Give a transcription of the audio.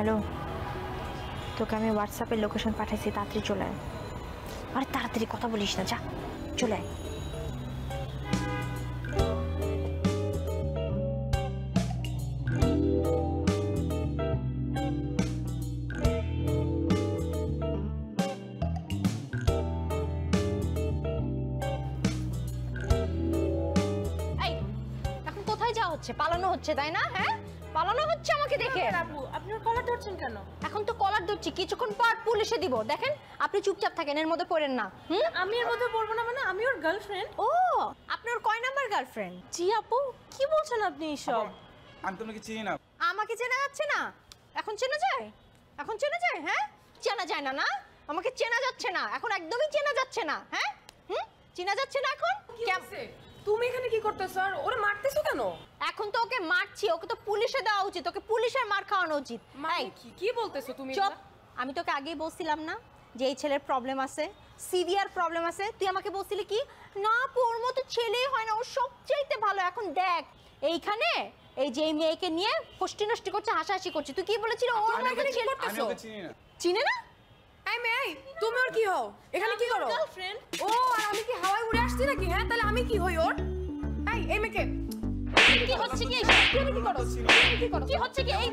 Hello, তোকে আমি হোয়াটসঅ্যাপে লোকেশন পাঠাইছি, তাড়াতাড়ি চলে আয়। আরে তাড়াতাড়ি কথা বলিস না, যা চলে আয়। এখন কোথায় যাওয়া হচ্ছে? পালানো হচ্ছে তাই না? হ্যাঁ, পালানো হচ্ছে আমাকে দেখে। আপু আপনি কলার ধরছেন কেন? এখন তো কলার ধরছি, কিছুক্ষণ পর পুলিশে দিব। দেখেন আপনি চুপচাপ থাকেন, এর মধ্যে পড়েন না। আমি এর মধ্যে পড়বো না মানে? আমি ওর গার্লফ্রেন্ড। ও, আপনার কয় নাম্বার গার্লফ্রেন্ড? জি আপু, কি বলছেন আপনি এসব? আমি তোমাকে চিনি না। আমাকে চেনা যাচ্ছে না? এখন চেনা যায়? এখন চেনা যায়? হ্যাঁ, চেনা যায় না? না, আমাকে চেনা যাচ্ছে না এখন, একদমই চেনা যাচ্ছে না। হ্যাঁ, চেনা যাচ্ছে না এখন। তুমি এখানে কি করতেছ আর ওরে মারতেছো কেন? এখন তো ওকে মারছি, ওকে তো পুলিশে দেওয়া উচিত, ওকে পুলিশের মার খাওয়ানো উচিত। মানে কি বলতেছো তুমি? চুপ, আমি তোকে আগেই বলছিলাম না যে এই ছেলের প্রবলেম আছে, সিভিয়ার প্রবলেম আছে। তুই আমাকে বলছিলি কি না, ওর মতো ছেলেই হয় না, ও সবচাইতে ভালো। এখন দেখ এইখানে এই যে এই মেয়েকে নিয়ে ফষ্টি নষ্টি করছে, হাসাহাসি করছে। তুই কি বলেছিলি? ও আমার এখানে ছেলে আমি ওকে চিনি না। চিনে না? এই মেয়ে, তুমি ওর কি হও? এখানে কি করো? গার্লফ্রেন্ড। ও, আর আমি কি হাওয়ায় উড়ে আসছি নাকি? হ্যাঁ, তাহলে আমি কি হই ওর? এই মেয়েকে কি হচ্ছে কি? কি করো? কি হচ্ছে কি? এই